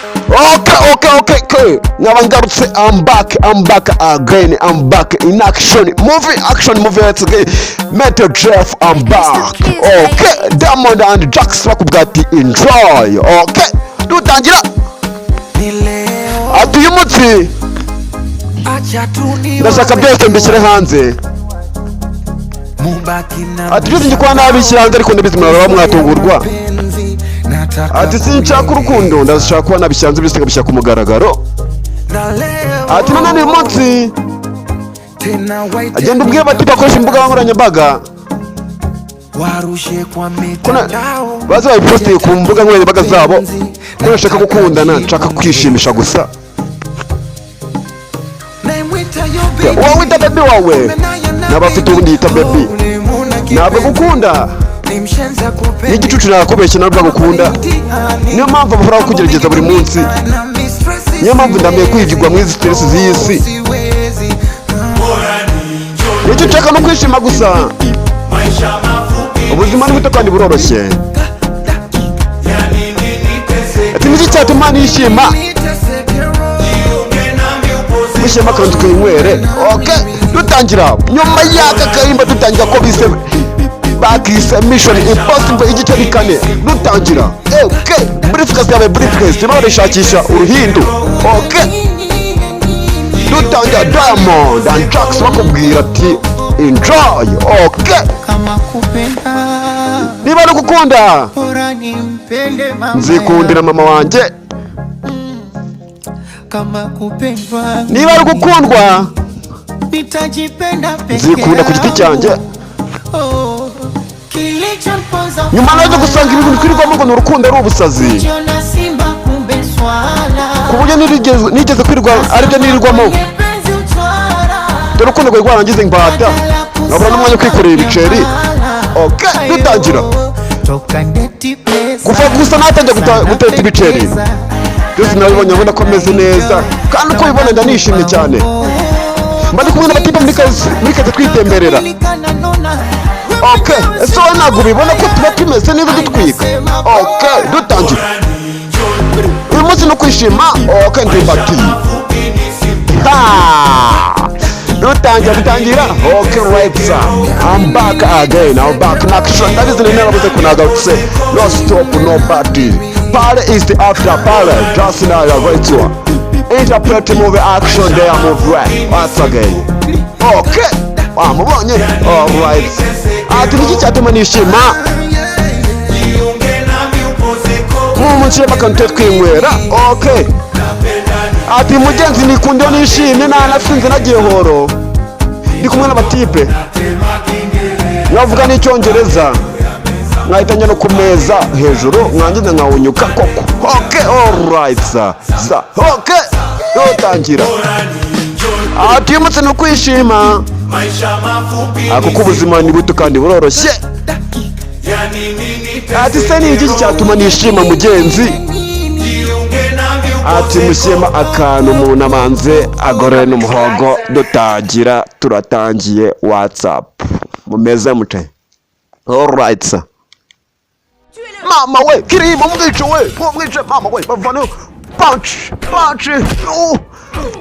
Okay. Nabangarutse, I'm back again. I'm back in action. Movie, let's get Metal Jeff, I'm back. Okay, Diamond and Jax bakubwati enjoy. Okay, dutangira. Ati yumutsi. Ndashaka byose mbishyire hanze. Ati byose njye kwa nabishyira hanze ariko ndabizimana bamwatungurwa. Ati sinshaka urukundo, ndashaka kuba nabishanze byose kabishyira ku mugaragaro. Ati none uyu munsi agenda ubwiye bati bakoresha imbuga nkoranyambaga baza bayipostiye ku mbuga nkoranyambaga zabo ko bashaka gukundana, nshaka kwishimisha gusa. Wowe wita baby wawe n'abafite ubundi yita baby ntabwo gukunda n'igicucu nakubeshye nabwo gukunda. Niyo mpamvu bahora kugerageza buri munsi, niyo mpamvu ndameye kwigirwa mu izi stress z'isi. Icyo nshaka no kwishima gusa. Ubuzima ni buto kandi buroroshye. Ati niki cyatuma nishima? Kwishima kandi twinywere. Okay, dutangira nyuma y'aka karimba dutangira ko bise bakise Mission Impossible igice bikane dutangira. Okay, briefcase yawe briefcase barashakisha uruhindu. Okay, dutangira Diamond and Jax bakubwira ati enjoy. Okay, niba ari gukunda nzikundira mama wanje, niba ari gukundwa nzikunda ku giti cyanjye. Nyuma naje gusanga ibintu twirirwamo ngo n'urukundo ari ubusazi, ku buryo nigeze kwirirwa aribyo nirirwamo. Dore urukundo rwari rwarangize imbata nkabura n'umwanya kwikorera ibiceri. Okay, dutangira kuva gusa natangiye guteta ibiceri byose nabibonye, abona ko ameze neza kandi uko bibona ndanishimye cyane. Mba ndi kumwe n'abatipa muri kazi twitemberera. Okay, ese wowe ntabwo ubibona ko tuba tumeze neza dutwika? Okay, dutangira uyu munsi no kwishima. Okay, ndimbati dutangira. Okay, right sir, I'm back again. I'm back in action. That is the name of the kunagarutse. No stop, no party. Party is the after party. Just now you're going to interpret movie action there, move right once again. Okay, mubonye. Alright, ati niki cyatuma nishima? Mumunshyire bakantu twinywera. Okay, ati mugenzi nikundiyo nishimye nanasinze nagiye horo ndi kumwe n'abatipe navuga n'icyongereza nkahita njya no ku meza hejuru mwangiza nkawunyuka koko. Okay, alright sir. Okay, yotangira. Ati yumutse no kwishima kuko ubuzima ni buto kandi buroroshye. Ati se ni iki cyatuma nishima mugenzi? Ati mushyema akantu mu namanze agorere n'umuhogo. Dutangira, turatangiye WhatsApp mumeze mute? Alright sir. Mama we kirimo mwice mama we bavano punch.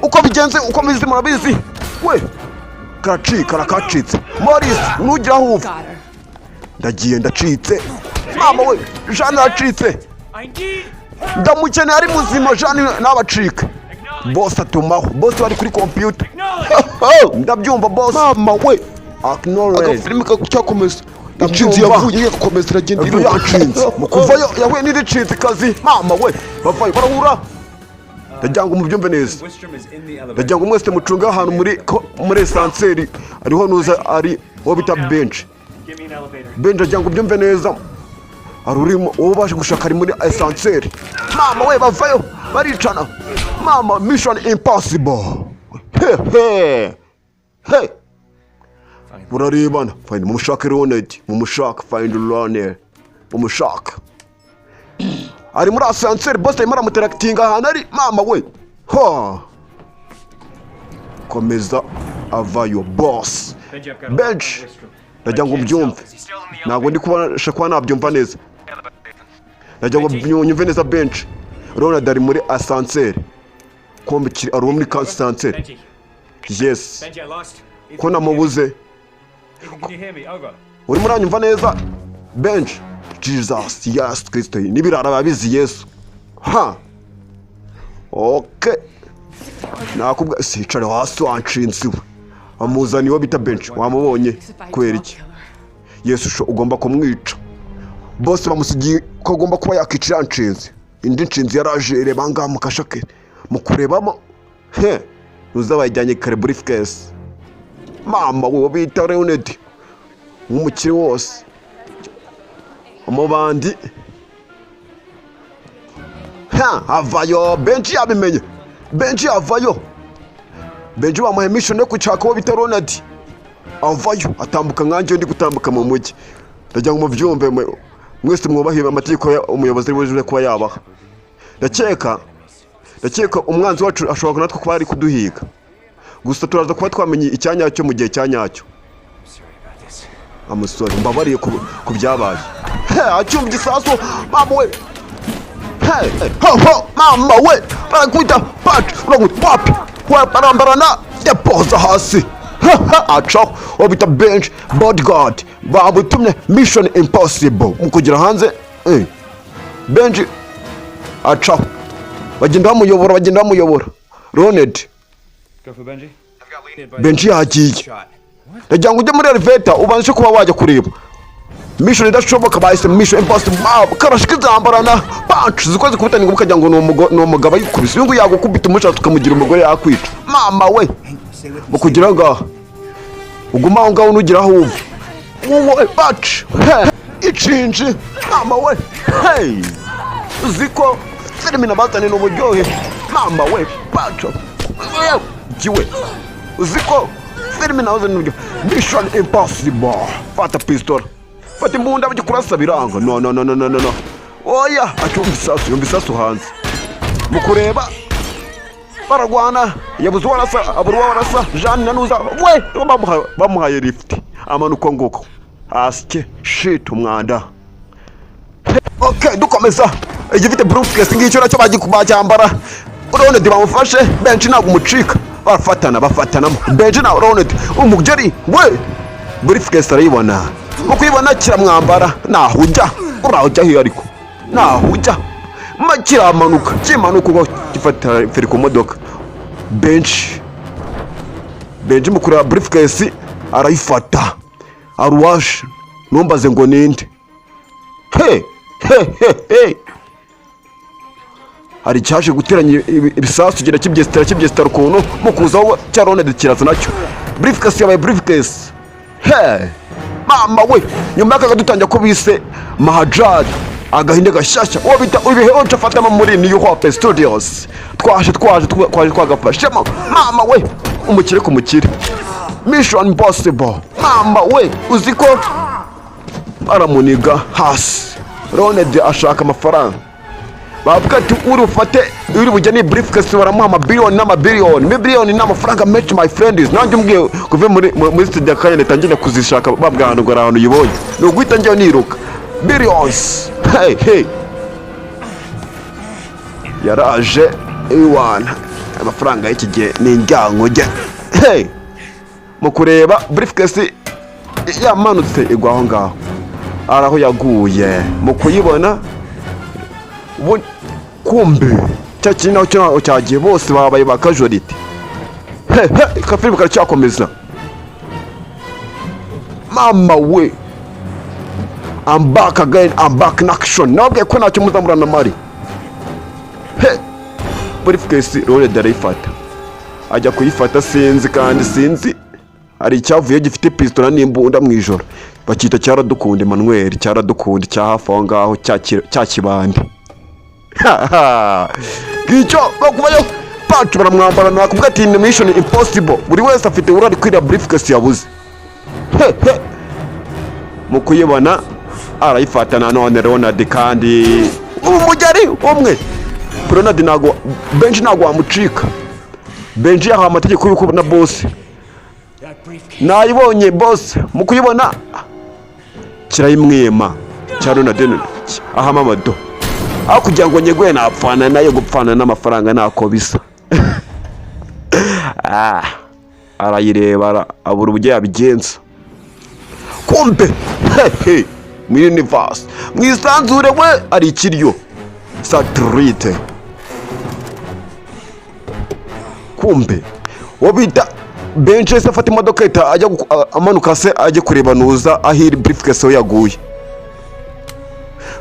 Uko bigenze uko mizi murabizi we karakacitse Morris nugira huva ndagiye ndacitse mama we Jean aracitse ndamukene ari muzima Jean nabacika boss atumaho boss wari kuri computer ndabyumva boss mama we acknowledge filime cyakomeza Ichinzi yavuye yakomeza iragenda iro yacinze mukuvayo yahuye n'iricinze kazi mama we bavayo barahura. Ndagira mu byumve neza, ndagira mwese mucunga ahantu muri esanseri ariho nuza ari wo bita bench ndagira byumve neza arurimo wowe baje gushaka ari muri esanseri mama we bavayo baricana mama. Mission Impossible. Hey murarebana find mumushaka Ronald mumushaka find Ronald mumushaka ari muri ascenseur boss imara muteracting ahantu ari mama we komeza avayo boss bench. Ndagira ngo mbyumve ntabwo ndi kubasha kwa nabyumva neza. Ndagira ngo nyumve neza bench Ronald ari muri asanseri. Kombe ari muri asanseri. Yes. Ko namubuze. Uri muranyumva neza? Benji. Jesus, yes, Kristo. Nibirara babizi Yesu. Ha. Okay. Nakubwa sicare hasi wanshinzi. Amuzani wo bita Benji. Wamubonye kwera iki? Yesu ugomba kumwica. Bose bamusigiye ko agomba kuba yakicira nshinzi. Indi nshinzi yaraje rebanga mukashake. Mukurebamo. He. Uzabajyanye kare briefcase. Mama we bita Leonard. Umukire wose. Umubandi. Ha, avayo Benji yabimenye. Benji avayo. Benji bamuha mission yo kuchaka wo bita Leonard. Avayo atambuka nkanje ndi gutambuka mu mujyi. Ndajya ngo muvyumve mwese mwubahiwe amategeko ya umuyobozi w'ejo kuba yabaha. Ndakeka umwanzi wacu ashobora natwe kuba ari kuduhiga. Gusa turaza kuba twamenye icyanyacyo mu gihe cyanyacyo. Amusore mbabariye ku byabaye. He acyumva igisasu mama we. He ho mama we barakwita pat uraguta papi wa barambarana depoza hasi. Acha obita bench bodyguard babutumye mission impossible mukugira hanze bench acha bagenda bamuyobora Ronald Benji yagiye ndagira ngo ujye muri elevator ubanze kuba wajya kureba mission idashoboka bahise mission impossible karashika zambarana punch zikoze kubitani ngo kagira ngo no umugabo yikubise ngo yagukubita umushatsi ukamugira umugore yakwica mama we mukugira ngaha uguma ngaho nugira aho wowe batch ichinji mama we hey uziko filimi batane no buryohe mama we batch jiwe uziko filimi nazo n'uburyo mission impossible fata pistol fata imbunda bagikurasa biranga no oya acyumbisasu hanze mukureba baragwana yabuze warasa aburwa warasa Jean nanuza we bamuhaye lift amanuko ngoko asike shit umwanda. Okay dukomeza igifite briefcase ngicyo nacyo bagikubacyambara Ronald bamufashe Benji nago umucika bafatana Benji na Ronald umugeri we briefcase arayibona mukuyibona kiramwambara nahujya urajya hiyo ariko nahujya makira amanuka kimanuka uko gifata feri ku modoka Benji mukura briefcase arayifata aruwash numbaze ngo ninde he hari cyaje guteranya ibisasu gira kibyestara ukuntu mukuzaho cya Ronald kiraza nacyo briefcase yabaye briefcase he mama we nyuma y'akadutangira ko bise Mahajad agahinde gashasha uwo bita ibihe onca fatama muri New Hope Studios twaje twagafashe mama we umukire ku mukire mission impossible mama we uziko aramuniga hasi Ronald ashaka amafaranga bavuga ati uri bujya ni briefcase baramuha amabiliyoni n'amafaranga menshi my friends nanjye umbwiye kuve muri studio kanya netangire kuzishaka babwa ahantu ngo ahantu yibonye no guhita njye niruka billions hey yaraje iwana amafaranga y'iki gihe ni njyangoge hey mukureba briefcase yamanutse igwa aho ngaho araho yaguye mukuyibona kumbe cyakiri naho cyagiye bose babaye ba casualty kafilm karacyakomeza mama we I'm back again I'm back in action nabwiye ko ntacyo muzamurana mari briefcase Ronald arayifata ajya kuyifata sinzi hari icyavuye gifite pistola n'imbunda mu ijoro bakita cyaradukunde Emmanuel cyaradukunde cya hafi aho ngaho cya kibande gicho bakubayo pacu baramwambara nakubwa ati mission impossible buri wese afite urari kwira briefcase yabuze mukuyibona arayifata none Ronald kandi umugeri umwe Ronald nago Benji nago amucika Benji yaha amategeko yuko na boss nayibonye boss mukuyibona kirayimwema cya Ronald aha mamado aho kugira ngo nyegwe napfana nayo gupfana n'amafaranga ntako bisa. Arayireba abura uburyo yabigenza. Kumbe mu universe mwisanzure we ari ikiryo satellite. Kumbe wabita Benji se afata imodoka ita ajya amanuka se ajye kureba nuza ahiri briefcase yaguye.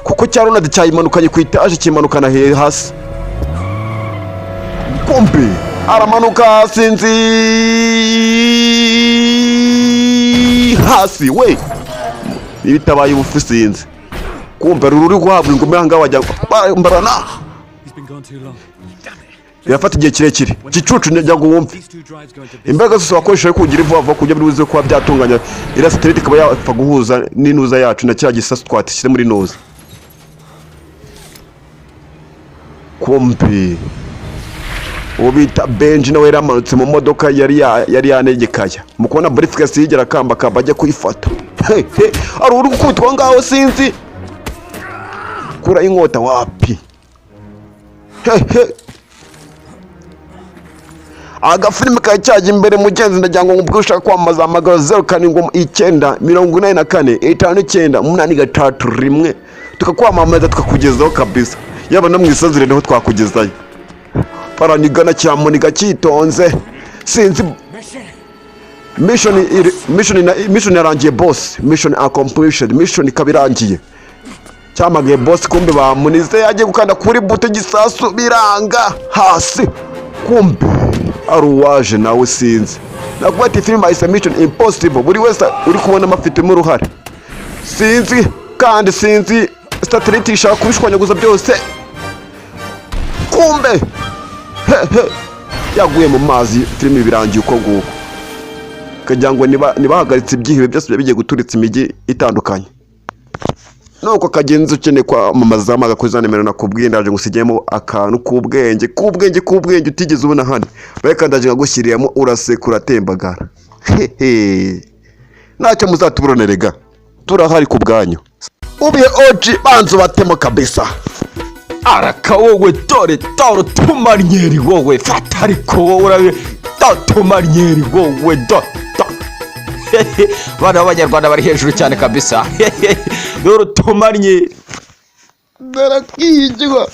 Kuko cyaro nadi cyayimanukanye ku itaje kimanukana hasi. Kumbe aramanuka sinzi hasi we ibitabaye ubufu sinzi. Kumbe ruri guhabwa ingome hanga wajya mbarana. Yafata igihe kirekire gicucu njya ngo wumve imbaraga zose wakoresheje kugira ivuva kujya buri buze kuba byatunganya ira satellite ikaba yapfa guhuza n'inuza yacu na cya gisasu twatishyire muri nuza. Kumbe ubita Benji nawe yaramanutse mu modoka yari yanegekaya mu kubona briefcase yigera kamba ajya kuyifata. Ari uri gukubitwa ngaho sinzi kura inkota wapi. Agafilime kacyaje imbere mugenzi ndagira ngo ngubwo ushaka kwamaza amagara 0794549883 tukakwamamaza tukakugezaho kabisa yaba no mwisanzire niho twakugezayo. Paranigana cyamuniga cyitonze sinzi mission yarangiye boss. Mission accomplished. Mission kabirangiye cyamagaye boss. Kumbe bamunize yagiye gukanda kuri buto gisasu biranga hasi. Kumbe aruwaje nawe sinzi nakubati film is a mission impossible. Buri wese uri kubona amafite mu ruhare sinzi kandi sinzi satellite ishaka kubishwanyaguza byose. Kumbe yaguye mu mazi film birangiye uko nguko kagira ngo nibahagaritse ibyihiwe byose bigiye guturitsa imigi itandukanye. Nuko kagenzi ukene kwa mamaza magakoza nimero nakubwiye ndaje ngusigiyemo akantu kubwenge utigeze ubona hano bareka ndaje ngagushyiriyemo urasekura tembagara. Ntacyo muzatuburonerega turahari ku bwanyu. Ubiye oji banzo batemo kabisa. Araka wowe dore tumarnyeri wowe fata ariko wowe urabe tumarnyeri wowe bana b'Abanyarwanda bari hejuru cyane kabisa. Dore tumarnyeri. Darakijwa.